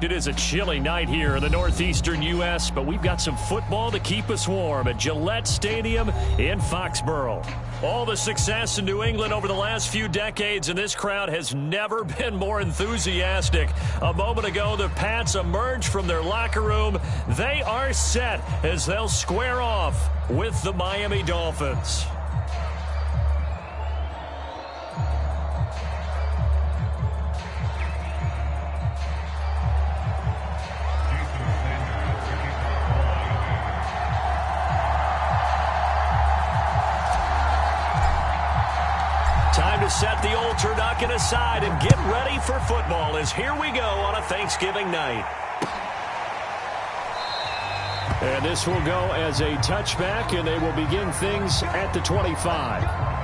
It is a chilly night here in the northeastern U.S., but we've got some football to keep us warm at Gillette Stadium in Foxborough. All the success in New England over the last few decades, and this crowd has never been more enthusiastic. A moment ago, the Pats emerged from their locker room. They are set as they'll square off with the Miami Dolphins. Time to set the old turducken aside and get ready for football as here we go on a Thanksgiving night. And this will go as a touchback, and they will begin things at the 25.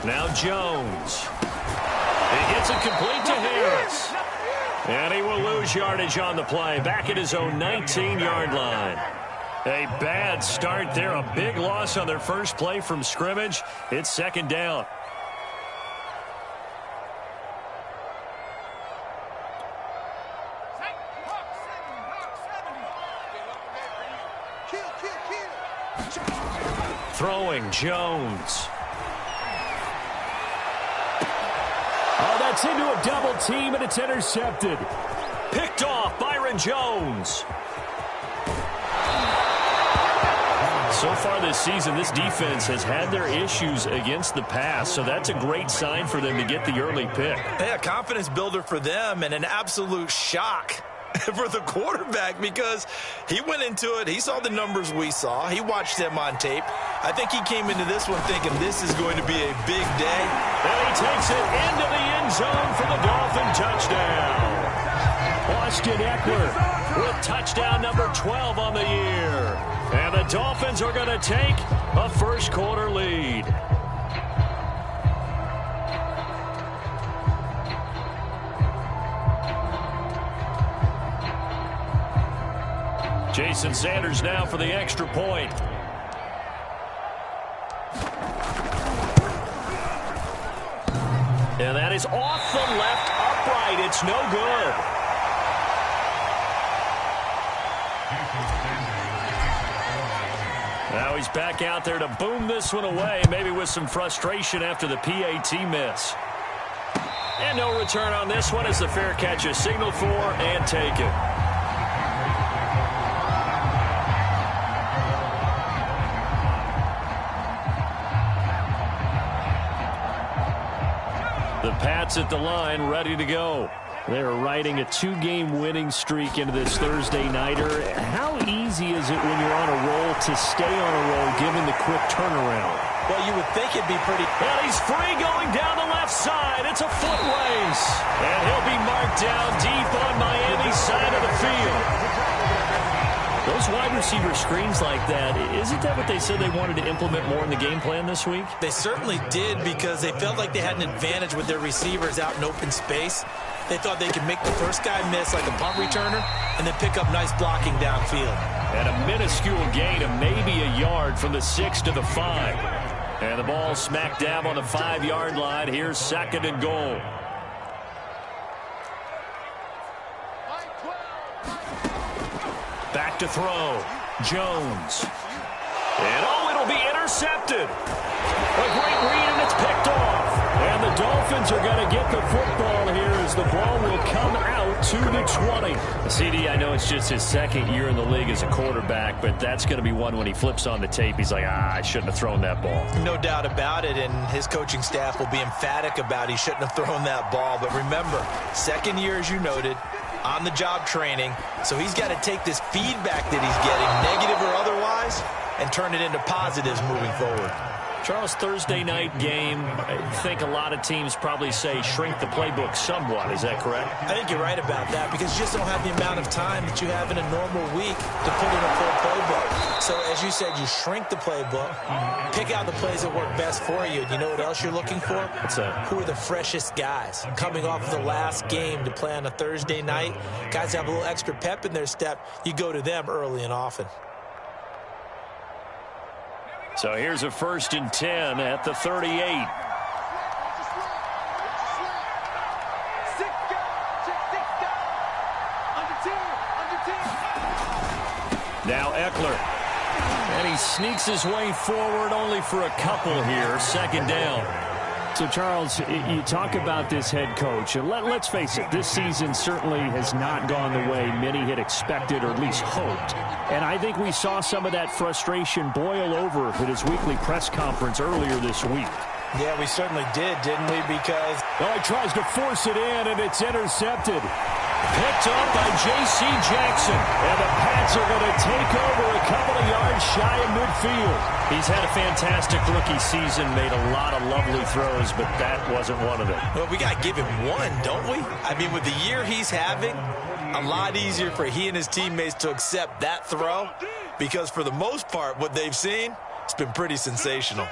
Now Jones. He gets it complete to Harris. And he will lose yardage on the play. Back at his own 19-yard line. A bad start there. A big loss on their first play from scrimmage. It's second down. Throwing Jones. Oh, that's into a double team, and it's intercepted. Picked off Byron Jones. So far this season, this defense has had their issues against the pass, so that's a great sign for them to get the early pick. Yeah, confidence builder for them and an absolute shock for the quarterback because he went into it. He saw the numbers we saw. He watched them on tape. I think he came into this one thinking this is going to be a big day. And he takes it into the end zone for the Dolphin touchdown. Austin Eckler with touchdown number 12 on the year. And the Dolphins are going to take a first quarter lead. Jason Sanders now for the extra point. And that is off the left upright. It's no good. Now he's back out there to boom this one away, maybe with some frustration after the PAT miss. And no return on this one as the fair catch is signaled for and taken. The Pats at the line, ready to go. They're riding a two-game winning streak into this Thursday nighter. How easy is it when you're on a roll to stay on a roll given the quick turnaround? Well, you would think it'd be pretty... And he's free going down the left side. It's a foot race. And he'll be marked down deep on Miami's side of the field. Those wide receiver screens like that, isn't that what they said they wanted to implement more in the game plan this week? They certainly did because they felt like they had an advantage with their receivers out in open space. They thought they could make the first guy miss like a punt returner and then pick up nice blocking downfield. And a minuscule gain of maybe a yard from the 6 to the 5. And the ball smack dab on the 5-yard line. Here's second and goal. Back to throw. Jones. And it'll be intercepted. A great read, and it's picked off. And the Dolphins are going to get the football here as the ball will come out to the 20. CD, I know it's just his second year in the league as a quarterback, but that's going to be one when he flips on the tape. He's like, I shouldn't have thrown that ball. No doubt about it, and his coaching staff will be emphatic about he shouldn't have thrown that ball. But remember, second year, as you noted, on-the-job training, so he's got to take this feedback that he's getting, negative or otherwise, and turn it into positives moving forward. Charles, Thursday night game, I think a lot of teams probably say shrink the playbook somewhat. Is that correct? I think you're right about that because you just don't have the amount of time that you have in a normal week to put in a full playbook. So, as you said, you shrink the playbook, pick out the plays that work best for you. You know what else you're looking for? What's that? Who are the freshest guys coming off of the last game to play on a Thursday night? Guys have a little extra pep in their step. You go to them early and often. So here's a 1st and 10 at the 38. Now Eckler. And he sneaks his way forward only for a couple here. 2nd down. So, Charles, you talk about this head coach, and let's face it, this season certainly has not gone the way many had expected or at least hoped. And I think we saw some of that frustration boil over at his weekly press conference earlier this week. Yeah, we certainly did, didn't we? Because he tries to force it in, and it's intercepted. Picked up by J.C. Jackson. And the Pats are going to take over a couple of yards shy of midfield. He's had a fantastic rookie season, made a lot of lovely throws, but that wasn't one of them. Well, we got to give him one, don't we? I mean, with the year he's having, a lot easier for he and his teammates to accept that throw because for the most part, what they've seen, it's been pretty sensational.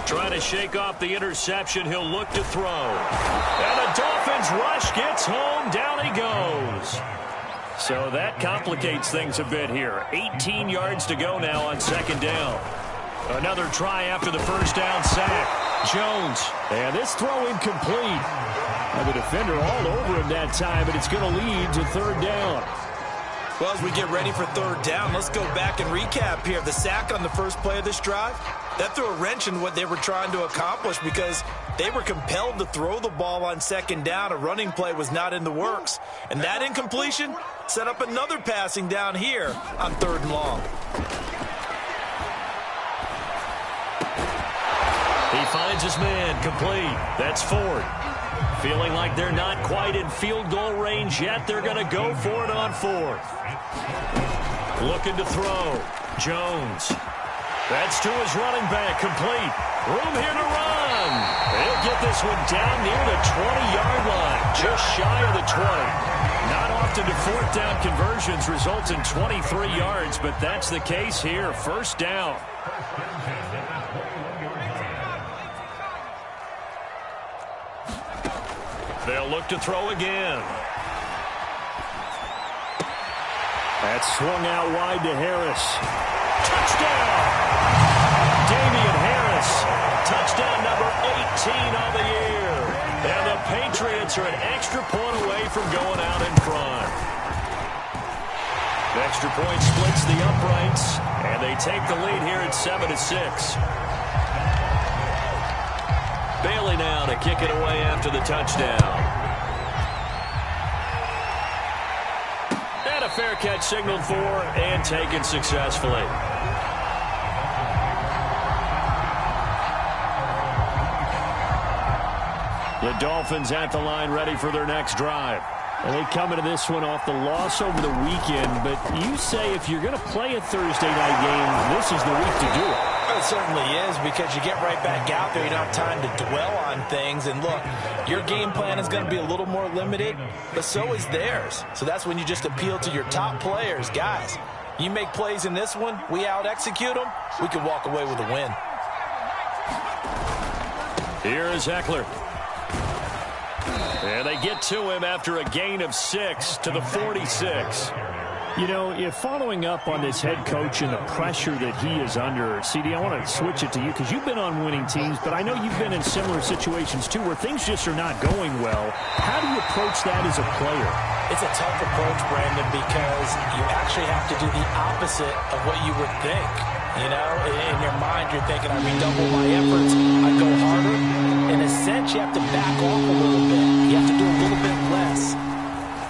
Trying to shake off the interception. He'll look to throw. And the Dolphins rush gets home. Down he goes. So that complicates things a bit here. 18 yards to go now on 2nd down. Another try after the 1st down sack. Jones. And this throw incomplete. And the defender all over him that time, but it's going to lead to 3rd down. Well, as we get ready for 3rd down, let's go back and recap here. The sack on the first play of this drive, that threw a wrench in what they were trying to accomplish because they were compelled to throw the ball on 2nd down. A running play was not in the works. And that incompletion set up another passing down here on 3rd and long. He finds his man complete. That's Ford. Feeling like they're not quite in field goal range yet. They're going to go for it on 4th. Looking to throw. Jones. That's to his running back. Complete. Room here to run. They'll get this one down near the 20-yard line. Just shy of the 20. Not often do 4th down conversions result in 23 yards, but that's the case here. 1st down. They'll look to throw again. That's swung out wide to Harris. Touchdown! Damian Harris. Touchdown number 18 on the year. And the Patriots are an extra point away from going out in front. The extra point splits the uprights, and they take the lead here at 7-6. Bailey now to kick it away after the touchdown. And a fair catch signaled for and taken successfully. The Dolphins at the line ready for their next drive. And they come into this one off the loss over the weekend, but you say if you're going to play a Thursday night game, this is the week to do it. It certainly is because you get right back out there. You don't have time to dwell on things. And look, your game plan is going to be a little more limited, but so is theirs. So that's when you just appeal to your top players. Guys, you make plays in this one, we out-execute them, we can walk away with a win. Here is Eckler. And they get to him after a gain of 6 to the 46. You know, if following up on this head coach and the pressure that he is under, CD, I want to switch it to you because you've been on winning teams, but I know you've been in similar situations too where things just are not going well. How do you approach that as a player? It's a tough approach, Brandon, because you actually have to do the opposite of what you would think. You know, in your mind, you're thinking, I redouble my efforts, I go harder. In a sense, you have to back off a little bit. You have to do a little bit less.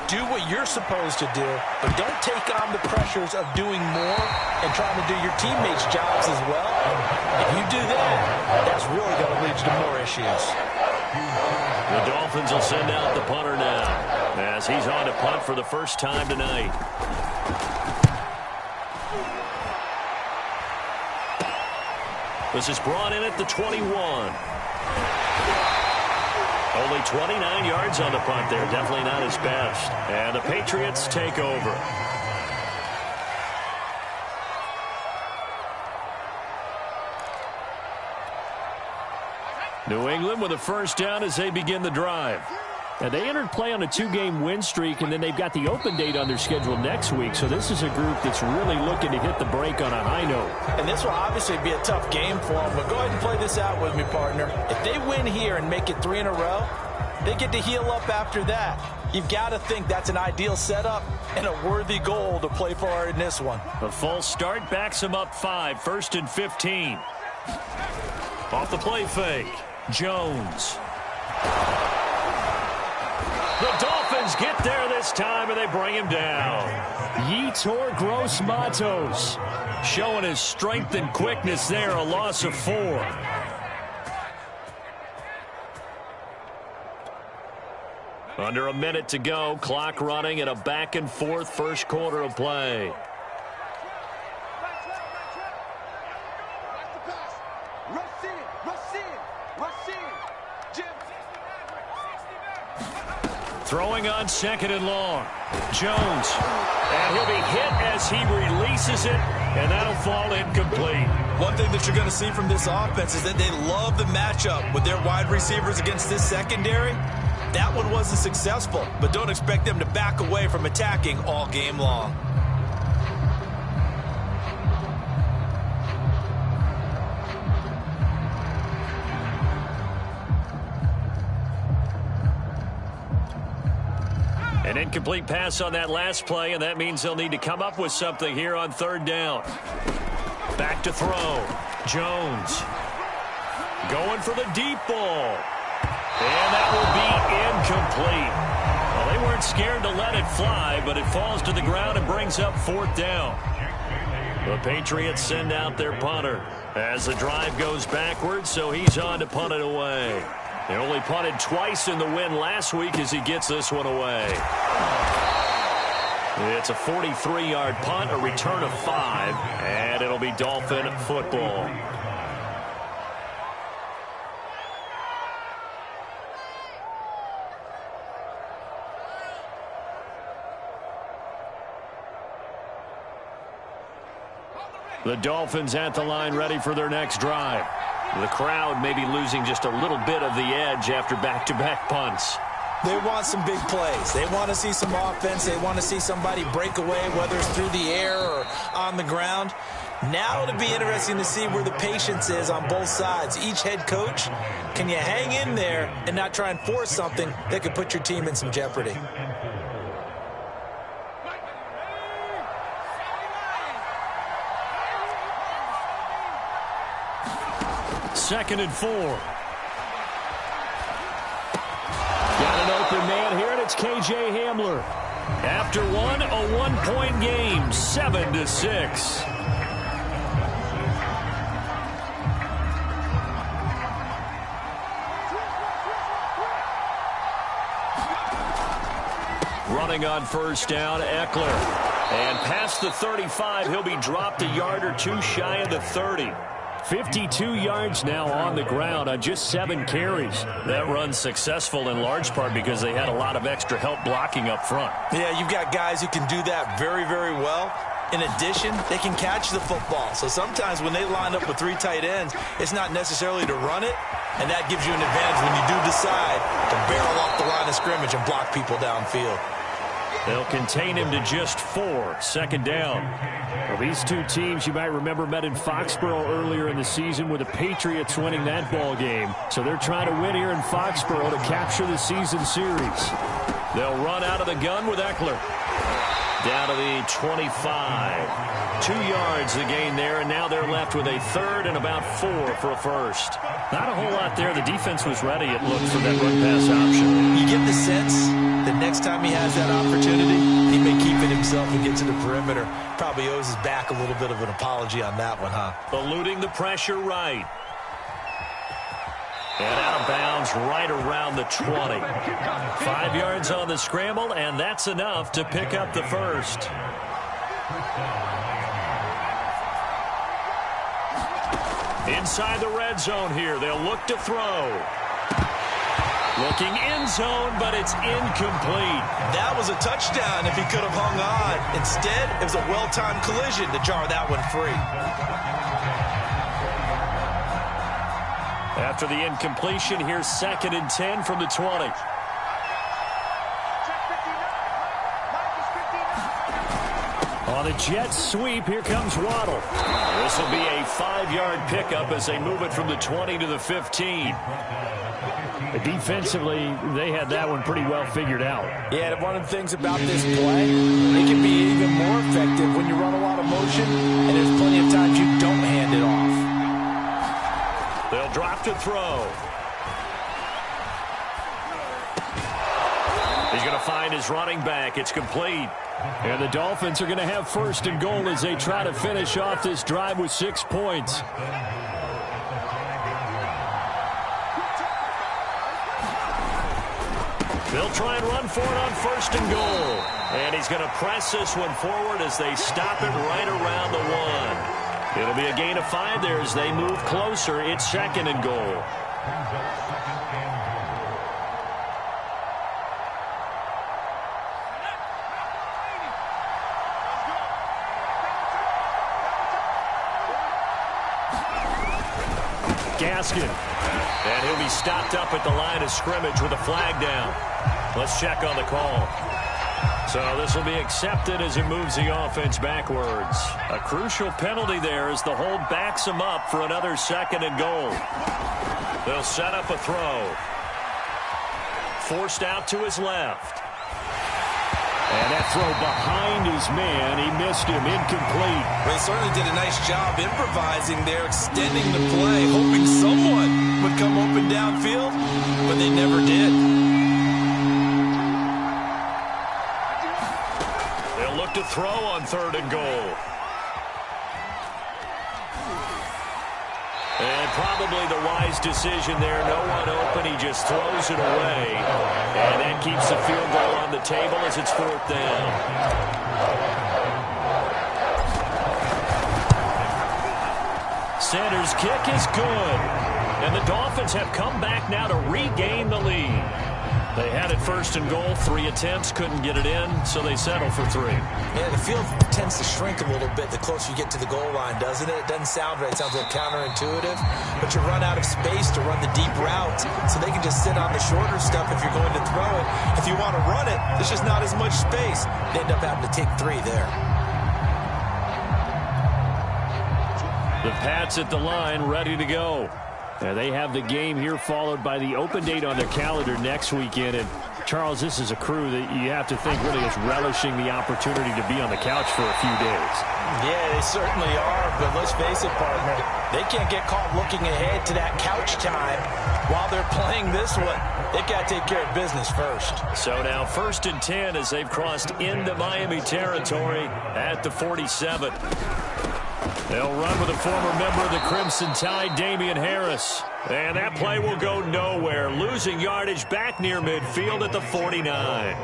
Do what you're supposed to do, but don't take on the pressures of doing more and trying to do your teammates' jobs as well. If you do that, that's really going to lead to more issues. The Dolphins will send out the punter now as he's on to punt for the first time tonight. This is brought in at the 21. Only 29 yards on the punt there. Definitely not his best. And the Patriots take over. New England with a first down as they begin the drive. Now, they entered play on a 2-game win streak, and then they've got the open date on their schedule next week. So this is a group that's really looking to hit the break on a high note. And this will obviously be a tough game for them. But go ahead and play this out with me, partner. If they win here and make it 3 in a row, they get to heal up after that. You've got to think that's an ideal setup and a worthy goal to play for in this one. A false start backs them up 5, 1st and 15. Off the play fake, Jones. The Dolphins get there this time, and they bring him down. Yetur Gross-Matos showing his strength and quickness there, a loss of 4. Under a minute to go, clock running, and a back-and-forth first quarter of play. Throwing on 2nd and long. Jones. And he'll be hit as he releases it, and that'll fall incomplete. One thing that you're going to see from this offense is that they love the matchup with their wide receivers against this secondary. That one wasn't successful, but don't expect them to back away from attacking all game long. An incomplete pass on that last play, and that means they'll need to come up with something here on 3rd down. Back to throw. Jones going for the deep ball. And that will be incomplete. Well, they weren't scared to let it fly, but it falls to the ground and brings up 4th down. The Patriots send out their punter as the drive goes backwards, so he's on to punt it away. They only punted twice in the win last week as he gets this one away. It's a 43-yard punt, a return of 5, and it'll be Dolphin football. The Dolphins at the line ready for their next drive. The crowd may be losing just a little bit of the edge after back-to-back punts. They want some big plays. They want to see some offense. They want to see somebody break away, whether it's through the air or on the ground. Now it'll be interesting to see where the patience is on both sides. Each head coach, can you hang in there and not try and force something that could put your team in some jeopardy? Second and 4. Got an open man here, and it's K.J. Hamler. After one, a one-point game, 7-6. Running on first down, Eckler. And past the 35, he'll be dropped a yard or two shy of the 30. 52 yards now on the ground on just 7 carries. That run's successful in large part because they had a lot of extra help blocking up front. Yeah, you've got guys who can do that very, very well. In addition, they can catch the football. So sometimes when they line up with 3 tight ends, it's not necessarily to run it, and that gives you an advantage when you do decide to barrel off the line of scrimmage and block people downfield. They'll contain him to just 4. Second down. Well, these two teams, you might remember, met in Foxborough earlier in the season with the Patriots winning that ball game. So they're trying to win here in Foxborough to capture the season series. They'll run out of the gun with Eckler. Down to the 25. 2 yards the gain there, and now they're left with a 3rd and about 4 for a first. Not a whole lot there. The defense was ready, it looked, for that run-pass option. You get the sense that next time he has that opportunity, he may keep it himself and get to the perimeter. Probably owes his back a little bit of an apology on that one, huh? Eluding the pressure right. And out of bounds right around the 20. 5 yards on the scramble, and that's enough to pick up the first. Inside the red zone here, they'll look to throw. Looking end zone, but it's incomplete. That was a touchdown if he could have hung on. Instead, it was a well-timed collision to jar that one free. After the incompletion, here's 2nd and 10 from the 20. On the jet sweep, here comes Waddle. This will be a 5-yard pickup as they move it from the 20 to the 15. Defensively, they had that one pretty well figured out. Yeah, and one of the things about this play, it can be even more effective when you run a lot of motion, and there's plenty of times you don't hand it off. They'll drop to throw. He's going to find his running back. It's complete. And the Dolphins are going to have 1st and goal as they try to finish off this drive with 6 points. They'll try and run for it on 1st and goal. And he's going to press this one forward as they stop it right around the 1. It'll be a gain of 5 there as they move closer. It's 2nd and goal. Gaskin. And he'll be stopped up at the line of scrimmage with a flag down. Let's check on the call. So this will be accepted as it moves the offense backwards. A crucial penalty there as the hold backs him up for another 2nd and goal. They'll set up a throw. Forced out to his left. And that throw behind his man, he missed him, incomplete. Well, he certainly did a nice job improvising there, extending the play, hoping someone would come open downfield, but they never did. They'll look to throw on 3rd and goal. And probably the wise decision there. No one open. He just throws it away. And that keeps the field goal on the table as it's 4th down. Center's kick is good. And the Dolphins have come back now to regain the lead. They had it 1st and goal, 3 attempts, couldn't get it in, so they settle for 3. Yeah, the field tends to shrink a little bit the closer you get to the goal line, doesn't it? It doesn't sound right. It sounds a little counterintuitive, but you run out of space to run the deep routes, so they can just sit on the shorter stuff if you're going to throw it. If you want to run it, there's just not as much space. You end up having to take 3 there. The Pats at the line, ready to go. They have the game here followed by the open date on their calendar next weekend. And, Charles, this is a crew that you have to think really is relishing the opportunity to be on the couch for a few days. Yeah, they certainly are. But let's face it, partner, they can't get caught looking ahead to that couch time while they're playing this one. They've got to take care of business first. So now 1st and 10 as they've crossed into Miami territory at the 47. They'll run with a former member of the Crimson Tide, Damian Harris. And that play will go nowhere. Losing yardage back near midfield at the 49.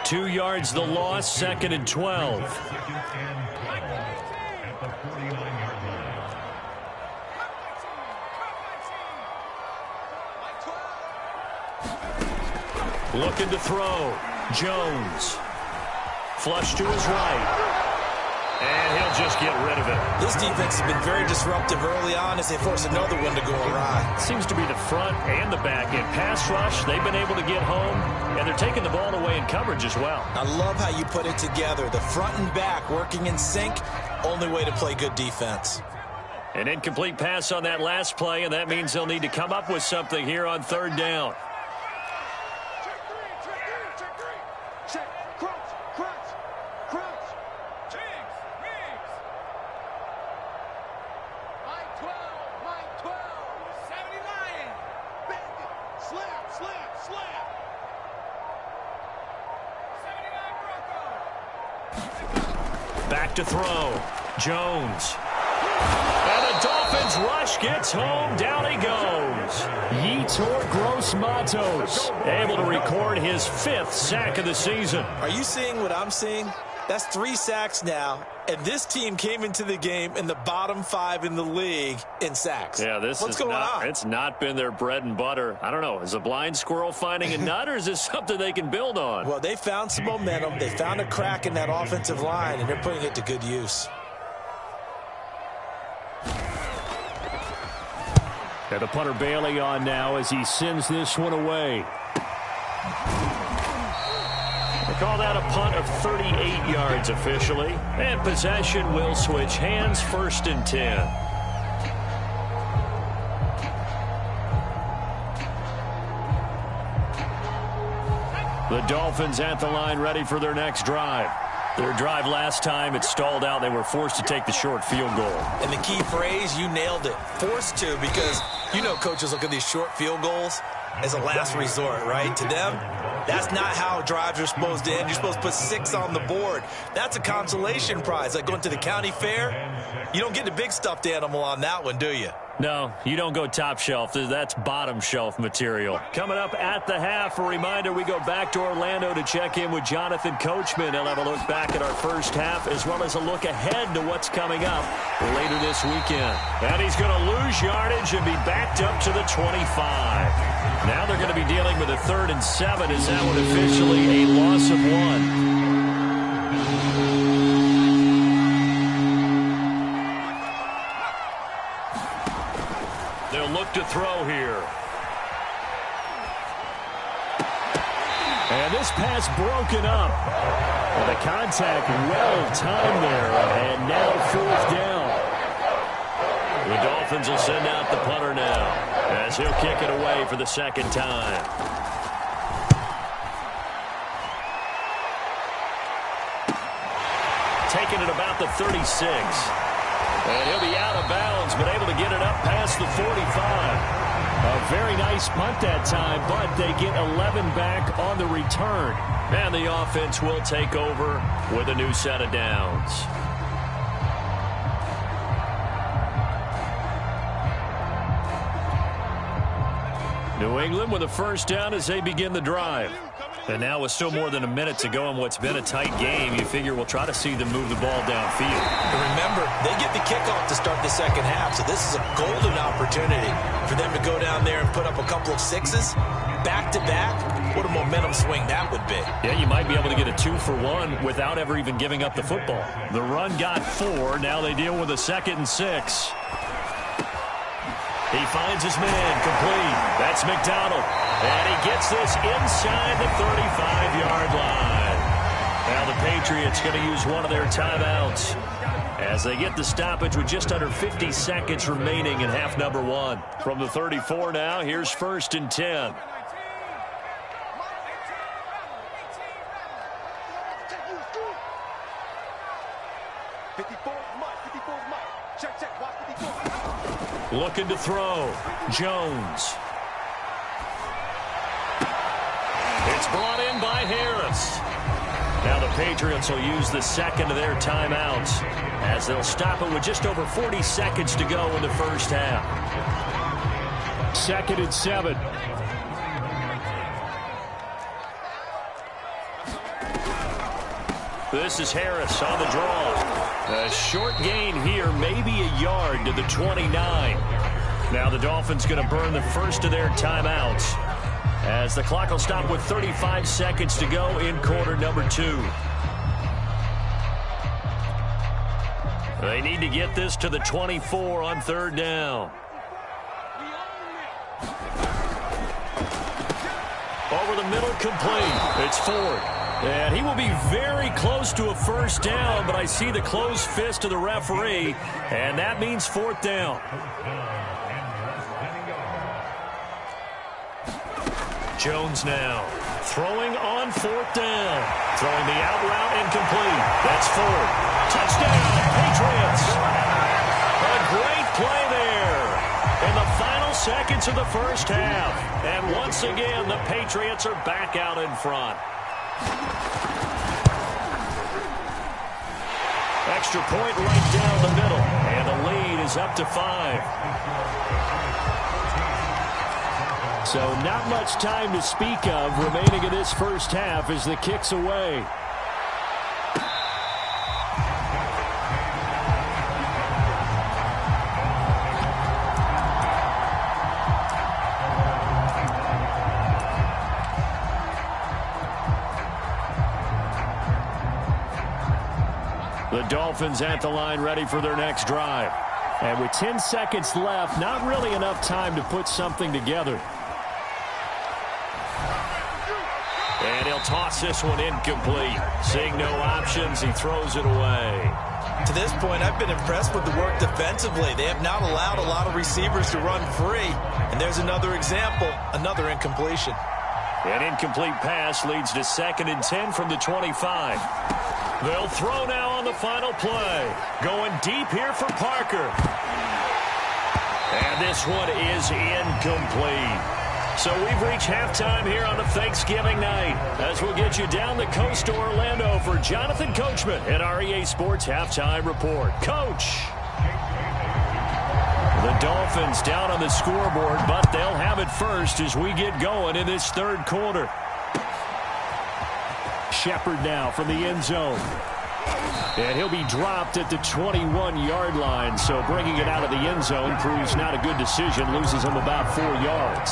2 yards the loss, 2nd and 12. Looking to throw. Jones. Flush to his right. And he'll just get rid of it. This defense has been very disruptive early on as they force another one to go awry. Seems to be the front and the back end. Pass rush, they've been able to get home, and they're taking the ball away in coverage as well. I love how you put it together. The front and back working in sync, only way to play good defense. An incomplete pass on that last play, and that means they'll need to come up with something here on 3rd down. Back to throw. Jones. And the Dolphins rush gets home. Down he goes. Yetur Gross-Matos able to record his 5th sack of the season. Are you seeing what I'm seeing? That's 3 sacks now, and this team came into the game in the bottom 5 in the league in sacks. Yeah, What's going on? It's not been their bread and butter. I don't know. Is a blind squirrel finding a nut, or is this something they can build on? Well, they found some momentum. They found a crack in that offensive line, and they're putting it to good use. And the punter Bailey on now as he sends this one away. They call that a punt of 38 yards officially. And possession will switch hands, 1st and 10. The Dolphins at the line ready for their next drive. Their drive last time, it stalled out. They were forced to take the short field goal. And the key phrase, you nailed it. Forced to, because you know coaches look at these short field goals as a last resort, right? To them, that's not how drives are supposed to end. You're supposed to put 6 on the board. That's a consolation prize. Like going to the county fair, you don't get the big stuffed animal on that one, do you? No, you don't go top shelf. That's bottom shelf material. Coming up at the half, a reminder, we go back to Orlando to check in with Jonathan Coachman. He'll have a look back at our first half as well as a look ahead to what's coming up later this weekend. And he's going to lose yardage and be backed up to the 25. Now they're going to be dealing with a 3rd and 7. Is that one officially a loss of 1? They'll look to throw here. And this pass broken up. And the contact well timed there. And now 4th down. The Dolphins will send out the punter now as he'll kick it away for the 2nd time. Taking it about the 36. And he'll be out of bounds, but able to get it up past the 45. A very nice punt that time, but they get 11 back on the return. And the offense will take over with a new set of downs. New England with a 1st down as they begin the drive. And now with still more than a minute to go in what's been a tight game, you figure we'll try to see them move the ball downfield. And remember, they get the kickoff to start the 2nd half, so this is a golden opportunity for them to go down there and put up a couple of 6s back-to-back. What a momentum swing that would be. Yeah, you might be able to get a 2-for-1 without ever even giving up the football. The run got 4. Now they deal with a 2nd and 6. He finds his man complete. That's McDonald. And he gets this inside the 35-yard line. Now the Patriots going to use one of their timeouts as they get the stoppage with just under 50 seconds remaining in half number 1. From the 34 now, here's 1st and 10. Looking to throw. Jones. It's brought in by Harris. Now the Patriots will use the 2nd of their timeouts as they'll stop it with just over 40 seconds to go in the 1st half. 2nd and 7. This is Harris on the draw. A short gain here, maybe a yard to the 29. Now the Dolphins going to burn the 1st of their timeouts as the clock will stop with 35 seconds to go in quarter number 2. They need to get this to the 24 on 3rd down. Over the middle, complete. It's Ford. And he will be very close to a 1st down, but I see the closed fist of the referee, and that means 4th down. Jones now throwing on 4th down. Throwing the out route incomplete. That's Ford. Touchdown, Patriots. A great play there in the final seconds of the 1st half. And once again, the Patriots are back out in front. Extra point right down the middle, and the lead is up to 5. So not much time to speak of remaining in this 1st half as the kick's away. The Dolphins at the line, ready for their next drive. And with 10 seconds left, not really enough time to put something together. And he'll toss this one incomplete. Seeing no options, he throws it away. To this point, I've been impressed with the work defensively. They have not allowed a lot of receivers to run free. And there's another example, another incompletion. An incomplete pass leads to 2nd and 10 from the 25. They'll throw now on the final play. Going deep here for Parker. And this one is incomplete. So we've reached halftime here on a Thanksgiving night, as we'll get you down the coast to Orlando for Jonathan Coachman at our EA Sports Halftime Report. Coach! The Dolphins down on the scoreboard, but they'll have it first as we get going in this third quarter. Shepard now from the end zone. And he'll be dropped at the 21-yard line, so bringing it out of the end zone proves not a good decision, loses him about 4 yards.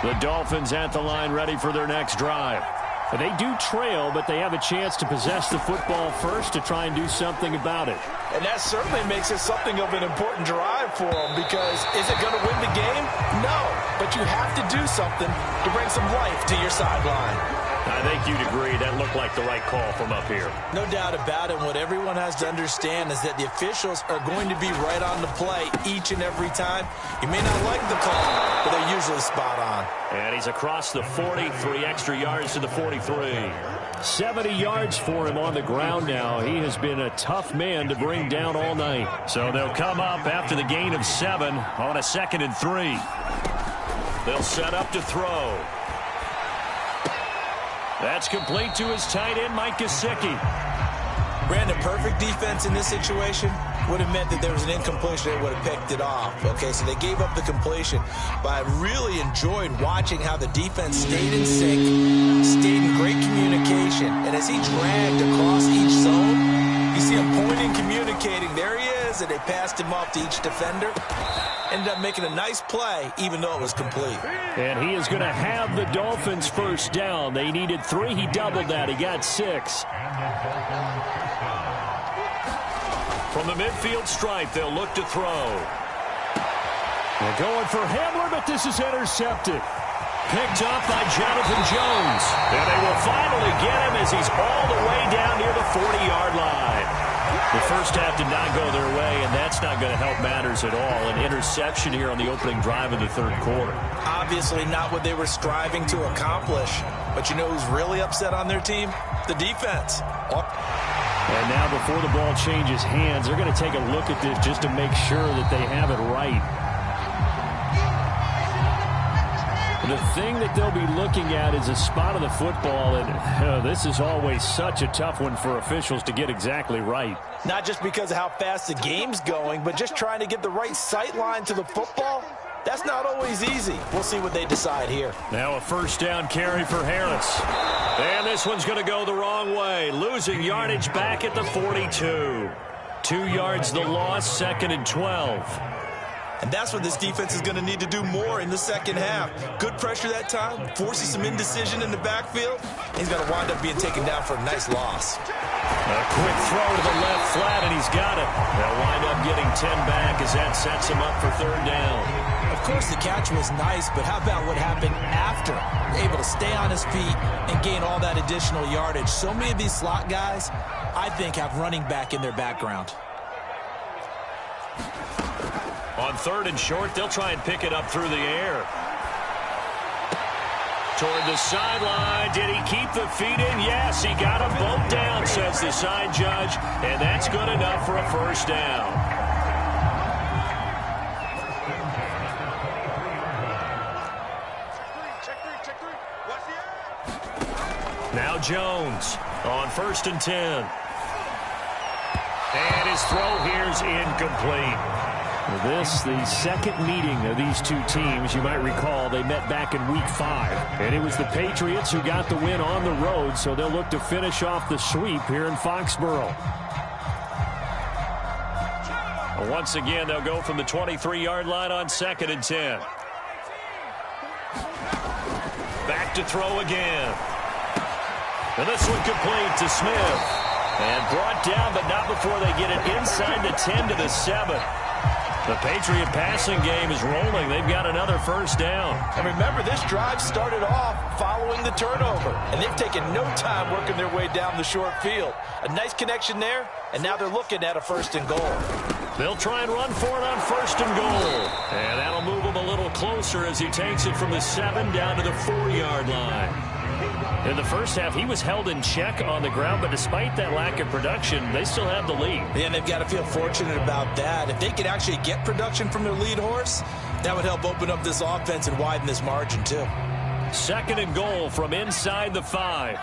The Dolphins at the line, ready for their next drive. They do trail, but they have a chance to possess the football first to try and do something about it. And that certainly makes it something of an important drive for them, because is it going to win the game? No, but you have to do something to bring some life to your sideline. I think you'd agree that looked like the right call from up here. No doubt about it. What everyone has to understand is that the officials are going to be right on the play each and every time. You may not like the call, but they're usually spot on. And he's across the 40, 3 extra yards to the 43. 70 yards for him on the ground now. He has been a tough man to bring down all night. So they'll come up after the gain of 7 on a 2nd and 3. They'll set up to throw. That's complete to his tight end, Mike Gesicki. Brandon, perfect defense in this situation would have meant that there was an incompletion. They would have picked it off. Okay, so they gave up the completion. But I really enjoyed watching how the defense stayed in sync, stayed in great communication. And as he dragged across each zone, you see him pointing, communicating. There he is, and they passed him off to each defender. Ended up making a nice play, even though it was complete. And he is going to have the Dolphins first down. They needed 3. He doubled that. He got 6. From the midfield stripe, they'll look to throw. They're going for Hamler, but this is intercepted. Picked up by Jonathan Jones. And they will finally get him as he's all the way down near the 40-yard line. The first half did not go their way, and that's not going to help matters at all. An interception here on the opening drive of the third quarter. Obviously not what they were striving to accomplish. But you know who's really upset on their team? The defense. And now before the ball changes hands, they're going to take a look at this just to make sure that they have it right. The thing that they'll be looking at is a spot of the football, and this is always such a tough one for officials to get exactly right. Not just because of how fast the game's going, but just trying to get the right sight line to the football. That's not always easy. We'll see what they decide here. Now a first down carry for Harris. And this one's going to go the wrong way. Losing yardage back at the 42. 2 yards the loss, 2nd and 12. And that's what this defense is going to need to do more in the second half. Good pressure that time, forces some indecision in the backfield. He's going to wind up being taken down for a nice loss. A quick throw to the left flat, and he's got it. They'll wind up getting 10 back as that sets him up for 3rd down. Of course, the catch was nice, but how about what happened after? Able to stay on his feet and gain all that additional yardage. So many of these slot guys, I think, have running back in their background. On 3rd and short, they'll try and pick it up through the air. Toward the sideline. Did he keep the feet in? Yes, he got them both down, says the side judge. And that's good enough for a first down. Now Jones on 1st and 10. And his throw here's incomplete. This, the second meeting of these two teams. You might recall they met back in Week 5. And it was the Patriots who got the win on the road, so they'll look to finish off the sweep here in Foxborough. Once again, they'll go from the 23-yard line on 2nd and 10. Back to throw again. And this one complete to Smith. And brought down, but not before they get it inside the 10 to the 7. The Patriot passing game is rolling. They've got another first down. And remember, this drive started off following the turnover. And they've taken no time working their way down the short field. A nice connection there, and now they're looking at a 1st and goal. They'll try and run for it on 1st and goal. And that'll move him a little closer as he takes it from the 7 down to the 4-yard line. In the first half, he was held in check on the ground, but despite that lack of production, they still have the lead. Yeah, and they've got to feel fortunate about that. If they could actually get production from their lead horse, that would help open up this offense and widen this margin, too. 2nd and goal from inside the 5.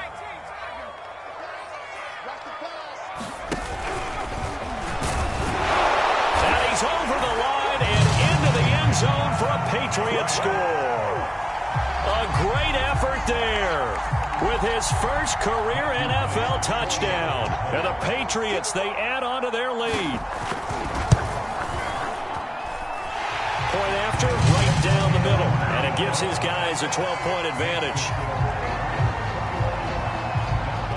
And he's over the line and into the end zone for a Patriot score. A great effort there with his first career NFL touchdown. And the Patriots, they add on to their lead. Point after, right down the middle. And it gives his guys a 12-point advantage.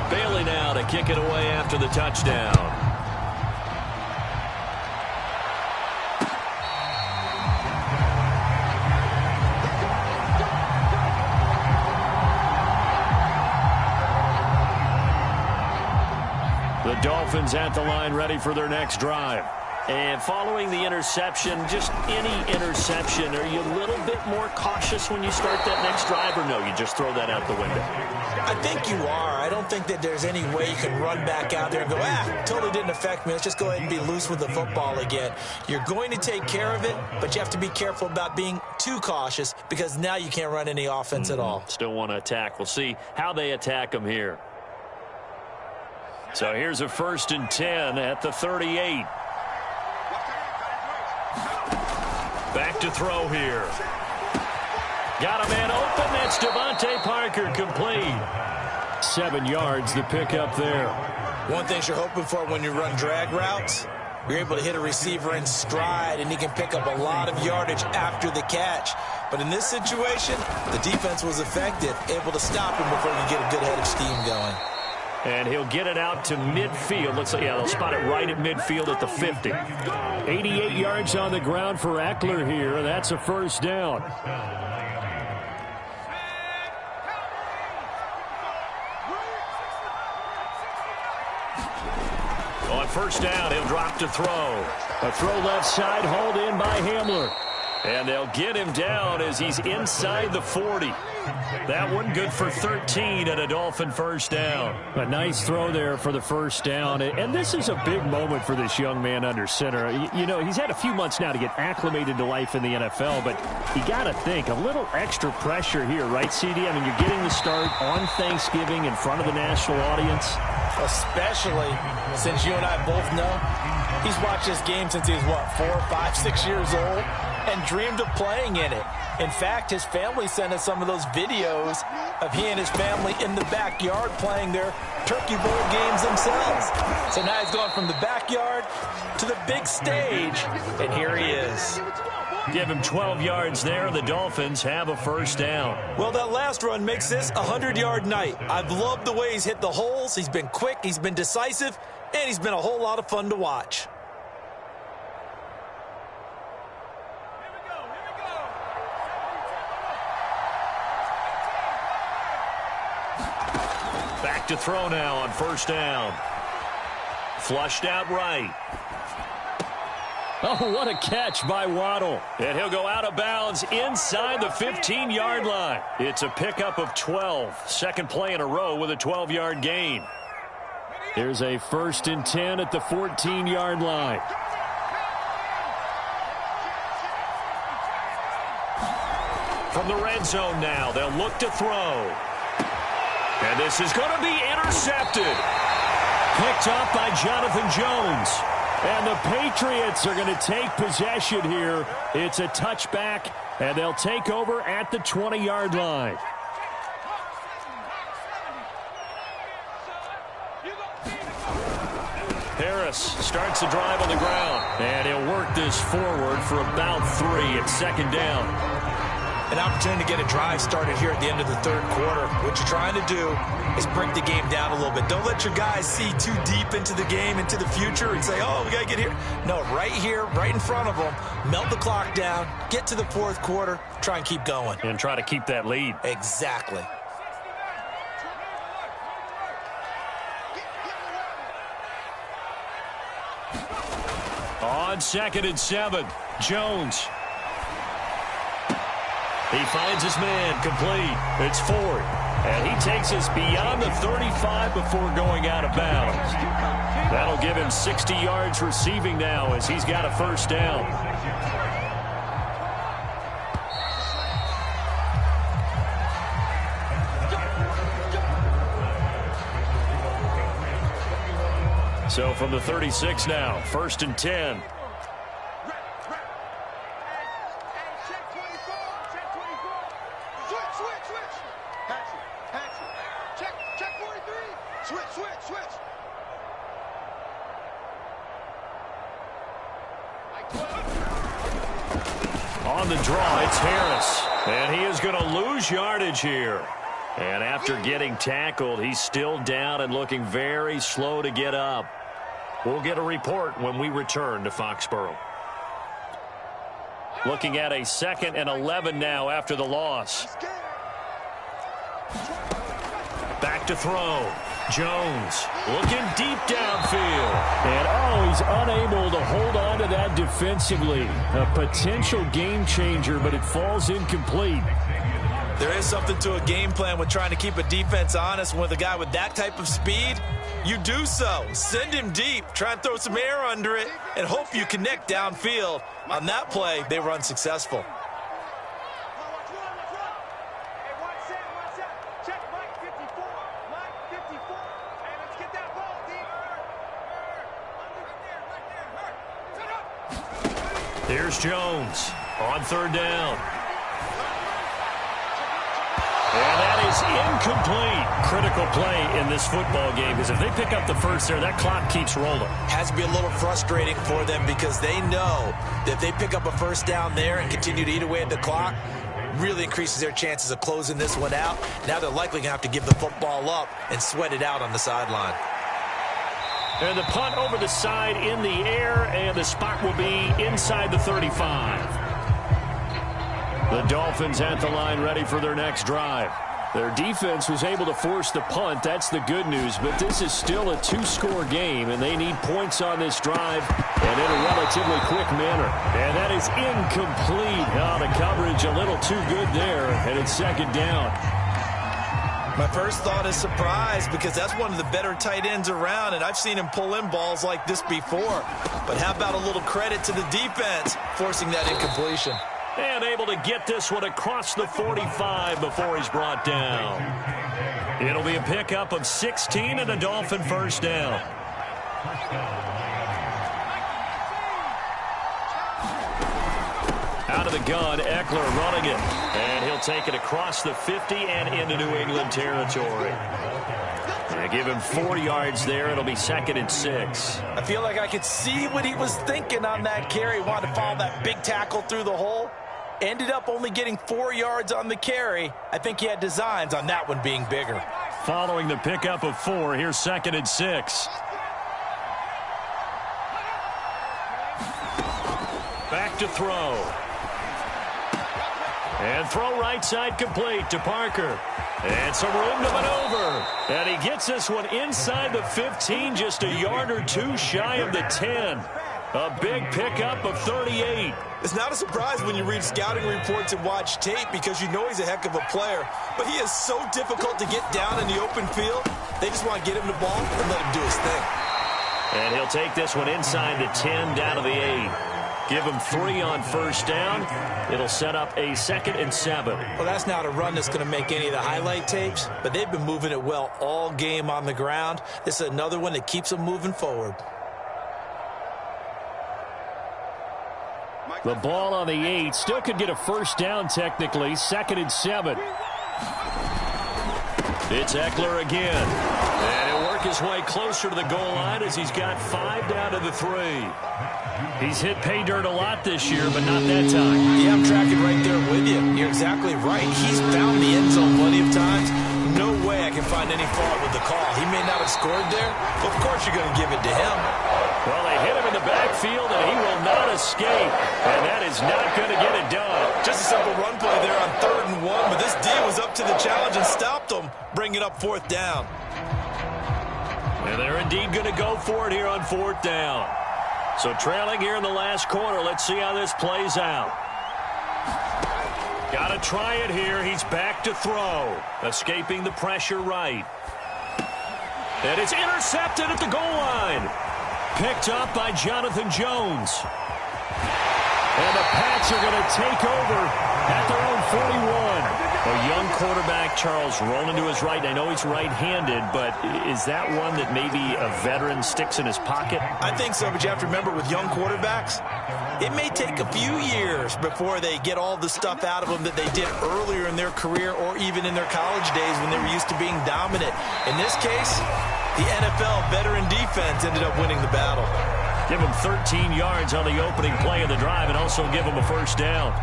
Bailey now to kick it away after the touchdown. The Dolphins at the line ready for their next drive. And following the interception, just any interception, are you a little bit more cautious when you start that next drive, or no, you just throw that out the window? I think you are. I don't think that there's any way you can run back out there and go, totally didn't affect me. Let's just go ahead and be loose with the football again. You're going to take care of it, but you have to be careful about being too cautious because now you can't run any offense at all. Still want to attack. We'll see how they attack them here. So here's a 1st and 10 at the 38. Back to throw here. Got a man open. That's Devontae Parker, complete. 7 yards, the pickup there. One thing you're hoping for when you run drag routes, you're able to hit a receiver in stride, and he can pick up a lot of yardage after the catch. But in this situation, the defense was effective, able to stop him before you get a good head of steam going. And he'll get it out to midfield. Looks like, they'll spot it right at midfield at the 50. 88 yards on the ground for Eckler here. That's a first down. On first down, he'll drop to throw. A throw left side, hauled in by Hamler. And they'll get him down as he's inside the 40. That one good for 13 and a Dolphin first down. A nice throw there for the first down. And this is a big moment for this young man under center. You know, he's had a few months now to get acclimated to life in the NFL, but you got to think, a little extra pressure here, right, CD? I mean, you're getting the start on Thanksgiving in front of the national audience. Especially since you and I both know he's watched this game since he was, 4, 5, 6 years old and dreamed of playing in it. In fact, his family sent us some of those videos of he and his family in the backyard playing their Turkey Bowl games themselves. So now he's gone from the backyard to the big stage, and here he is. Give him 12 yards there. The Dolphins have a first down. Well, that last run makes this a 100-yard night. I've loved the way he's hit the holes. He's been quick, he's been decisive, and he's been a whole lot of fun to watch. Back to throw now on first down. Flushed out right. Oh, what a catch by Waddle. And he'll go out of bounds inside the 15-yard line. It's a pickup of 12. Second play in a row with a 12-yard gain. There's a 1st and 10 at the 14-yard line. From the red zone now, they'll look to throw. And this is going to be intercepted. Picked up by Jonathan Jones. And the Patriots are going to take possession here. It's a touchback, and they'll take over at the 20-yard line. Harris Harris starts the drive on the ground. And he'll work this forward for about 3 at second down. An opportunity to get a drive started here at the end of the third quarter. What you're trying to do is break the game down a little bit. Don't let your guys see too deep into the game, into the future, and say, oh, we got to get here. No, right here, right in front of them, melt the clock down, get to the fourth quarter, try and keep going. And try to keep that lead. Exactly. On 2nd and 7, Jones. He finds his man complete. It's Ford. And he takes us beyond the 35 before going out of bounds. That'll give him 60 yards receiving now as he's got a first down. So from the 36 now, 1st and 10. On the draw, it's Harris. And he is going to lose yardage here. And after getting tackled, he's still down and looking very slow to get up. We'll get a report when we return to Foxborough. Looking at a 2nd and 11 now after the loss. Back to throw. Jones looking deep downfield. And, he's unable to hold on to that defensively. A potential game changer, but it falls incomplete. There is something to a game plan with trying to keep a defense honest. With a guy with that type of speed, you do so. Send him deep, try and throw some air under it, and hope you connect downfield. On that play, they were unsuccessful. Here's Jones on 3rd down. And that is incomplete. Critical play in this football game, because if they pick up the first there, that clock keeps rolling. Has to be a little frustrating for them because they know that if they pick up a first down there and continue to eat away at the clock, really increases their chances of closing this one out. Now they're likely going to have to give the football up and sweat it out on the sideline. And the punt over the side in the air, and the spot will be inside the 35. The Dolphins at the line ready for their next drive. Their defense was able to force the punt. That's the good news. But this is still a 2-score game, and they need points on this drive and in a relatively quick manner. And that is incomplete. The coverage a little too good there, and it's 2nd down. My first thought is surprise, because that's one of the better tight ends around, and I've seen him pull in balls like this before. But how about a little credit to the defense forcing that incompletion? And able to get this one across the 45 before he's brought down. It'll be a pickup of 16 and a Dolphin first down. Out of the gun, Eckler running it. And he'll take it across the 50 and into New England territory. And give him 4 yards there. It'll be 2nd and 6. I feel like I could see what he was thinking on that carry. Wanted to follow that big tackle through the hole. Ended up only getting 4 yards on the carry. I think he had designs on that one being bigger. Following the pickup of 4, here's 2nd and 6. Back to throw. And throw right side complete to Parker. And some room to maneuver. And he gets this one inside the 15, just a yard or 2 shy of the 10. A big pickup of 38. It's not a surprise when you read scouting reports and watch tape, because you know he's a heck of a player. But he is so difficult to get down in the open field. They just want to get him the ball and let him do his thing. And he'll take this one inside the 10 down to the 8. Give him 3 on first down. It'll set up a 2nd and 7. Well, that's not a run that's going to make any of the highlight tapes, but they've been moving it well all game on the ground. This is another one that keeps them moving forward. The ball on the 8. Still could get a first down technically. 2nd and 7. It's Eckler again. And he'll work work his way closer to the goal line as he's got 5 down to the 3. He's hit pay dirt a lot this year, but not that time. Yeah, I'm tracking right there with you. You're exactly right. He's found the end zone plenty of times. No way I can find any fault with the call. He may not have scored there, but of course you're going to give it to him. Well, they hit him in the backfield, and he will not escape. And that is not going to get it done. Just a simple run play there on 3rd and 1, but this D was up to the challenge and stopped him, bringing up 4th down. And they're indeed going to go for it here on 4th down. So trailing here in the last quarter. Let's see how this plays out. Got to try it here. He's back to throw. Escaping the pressure right. And it's intercepted at the goal line. Picked up by Jonathan Jones. And the Pats are going to take over at their own 41. A young quarterback, Charles, rolling to his right. I know he's right-handed, but is that one that maybe a veteran sticks in his pocket? I think so, but you have to remember with young quarterbacks, it may take a few years before they get all the stuff out of them that they did earlier in their career or even in their college days when they were used to being dominant. In this case, the NFL veteran defense ended up winning the battle. Give him 13 yards on the opening play of the drive and also give him a 1st down.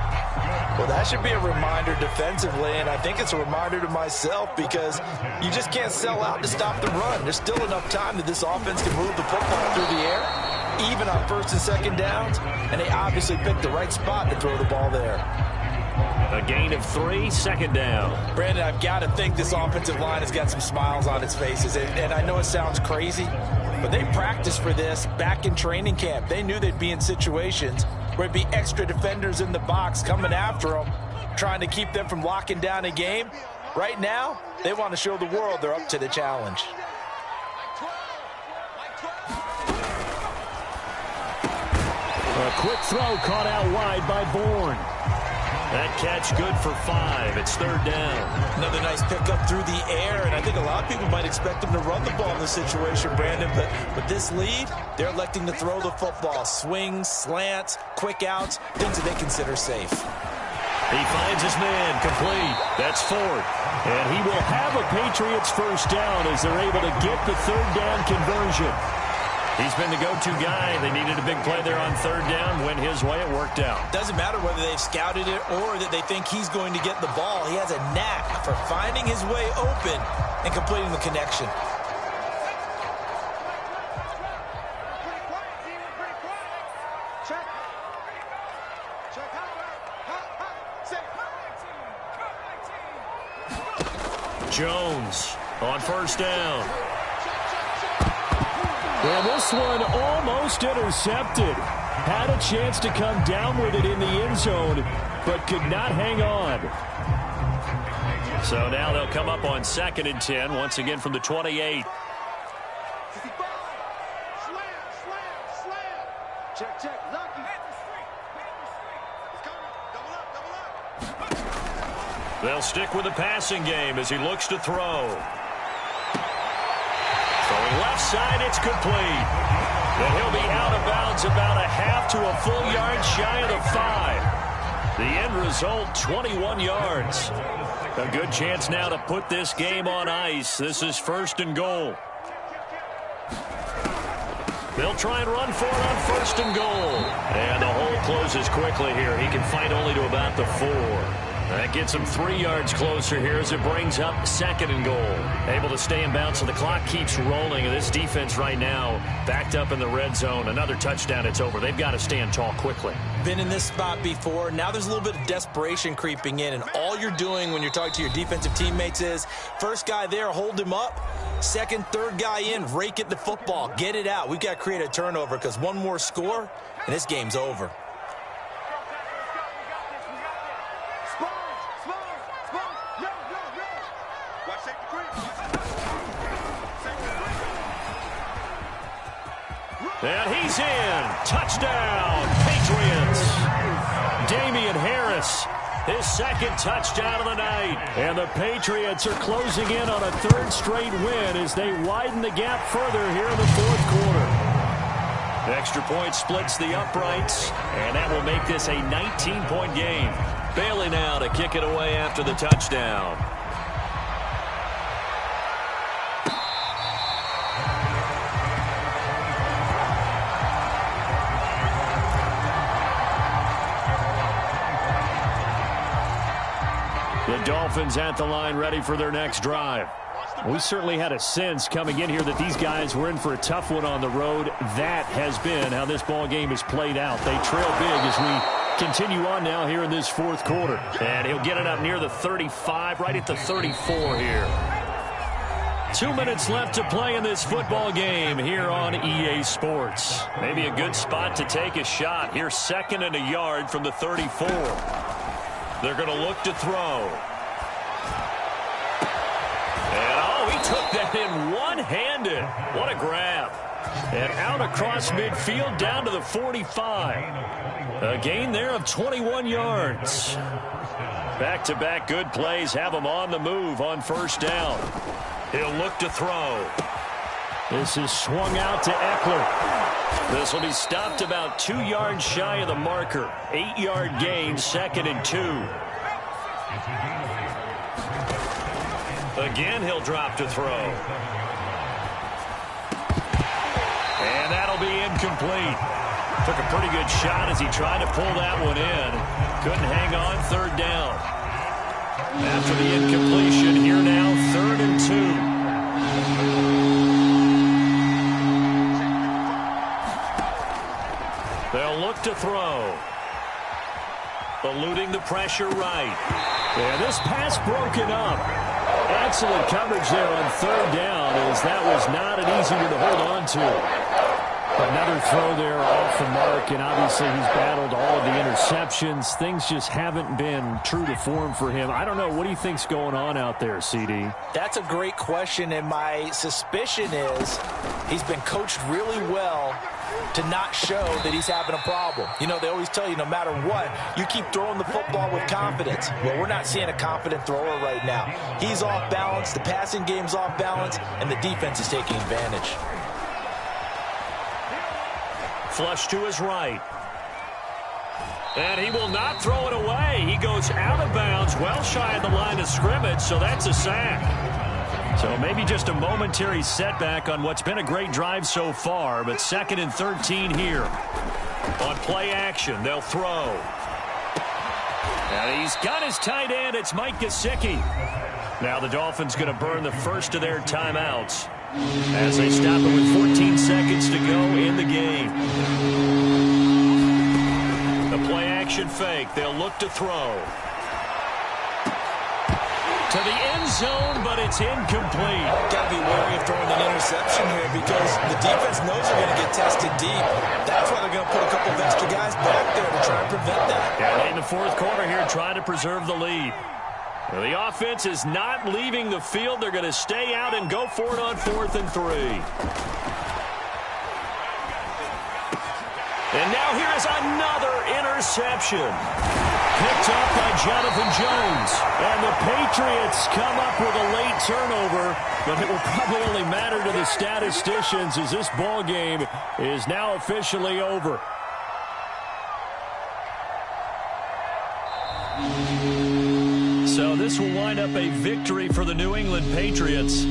Well, that should be a reminder defensively, and I think it's a reminder to myself because you just can't sell out to stop the run. There's still enough time that this offense can move the football through the air, even on 1st and 2nd downs, and they obviously picked the right spot to throw the ball there. A gain of 3, 2nd down. Brandon, I've got to think this offensive line has got some smiles on its faces, and I know it sounds crazy, but they practiced for this back in training camp. They knew they'd be in situations where it'd be extra defenders in the box coming after them, trying to keep them from locking down a game. Right now, they want to show the world they're up to the challenge. A quick throw caught out wide by Bourne. That catch good for 5. It's 3rd down. Another nice pickup through the air, and I think a lot of people might expect them to run the ball in this situation, Brandon, but with this lead, they're electing to throw the football. Swings, slants, quick outs, things that they consider safe. He finds his man complete. That's 4th. And he will have a Patriots 1st down as they're able to get the 3rd down conversion. He's been the go-to guy. They needed a big play there on 3rd down. Went his way. It worked out. Doesn't matter whether they've scouted it or that they think he's going to get the ball. He has a knack for finding his way open and completing the connection. Jones on 1st down. And this one almost intercepted. Had a chance to come down with it in the end zone, but could not hang on. So now they'll come up on 2nd and 10, once again from the 28. They'll stick with the passing game as he looks to throw. Throwing left side, it's complete. And he'll be out of bounds about a half to a full yard shy of the 5. The end result, 21 yards. A good chance now to put this game on ice. This is 1st and goal. They'll try and run for it on 1st and goal. And the hole closes quickly here. He can fight only to about the 4. That gets him 3 yards closer here as it brings up 2nd and goal. Able to stay in bounds, so the clock keeps rolling. And this defense right now backed up in the red zone. Another touchdown, it's over. They've got to stand tall quickly. Been in this spot before. Now there's a little bit of desperation creeping in. And all you're doing when you're talking to your defensive teammates is, first guy there, hold him up. 2nd, 3rd guy in, rake at the football. Get it out. We've got to create a turnover because one more score, and this game's over. And he's in. Touchdown, Patriots. Damian Harris, his 2nd touchdown of the night. And the Patriots are closing in on a 3rd straight win as they widen the gap further here in the 4th quarter. The extra point splits the uprights, and that will make this a 19-point game. Bailey now to kick it away after the touchdown. Dolphins at the line, ready for their next drive. We certainly had a sense coming in here that these guys were in for a tough one on the road. That has been how this ball game is played out. They trail big as we continue on now here in this fourth quarter. And he'll get it up near the 35, right at the 34 here. 2 minutes left to play in this football game here on EA Sports. Maybe a good spot to take a shot. Here's 2nd and a yard from the 34. They're going to look to throw. And, he took that in one-handed. What a grab. And out across midfield down to the 45. A gain there of 21 yards. Back-to-back good plays have them on the move on first down. He'll look to throw. This is swung out to Eckler. This will be stopped about 2 yards shy of the marker. 8-yard gain, 2nd and 2. Again, he'll drop to throw. And that'll be incomplete. Took a pretty good shot as he tried to pull that one in. Couldn't hang on, 3rd down. After the incompletion, here now, 3rd and 2. They'll look to throw. Eluding the pressure right. Yeah, this pass broken up. Excellent coverage there on 3rd down, as that was not an easy one to hold on to. Another throw there off the mark, and obviously he's battled all of the interceptions. Things just haven't been true to form for him. I don't know. What do you think's going on out there, CD? That's a great question, and my suspicion is he's been coached really well to not show that he's having a problem. You know, they always tell you no matter what, you keep throwing the football with confidence. Well, we're not seeing a confident thrower right now. He's off balance, the passing game's off balance, and the defense is taking advantage. Flush to his right. And he will not throw it away. He goes out of bounds, well shy of the line of scrimmage, so that's a sack. So maybe just a momentary setback on what's been a great drive so far, but 2nd and 13 here. On play action, they'll throw. And he's got his tight end. It's Mike Gesicki. Now the Dolphins going to burn the first of their timeouts as they stop it with 14 seconds to go in the game. The play action fake. They'll look to throw. To the end zone, but it's incomplete. Got to be wary of throwing an interception here because the defense knows they're going to get tested deep. That's why they're going to put a couple of extra guys back there to try and prevent that. Yeah, late in the fourth quarter here, trying to preserve the lead. Well, the offense is not leaving the field. They're going to stay out and go for it on 4th and 3. And now here is another interception. Picked up by Jonathan Jones. And the Patriots come up with a late turnover, but it will probably only matter to the statisticians as this ball game is now officially over. So this will wind up a victory for the New England Patriots.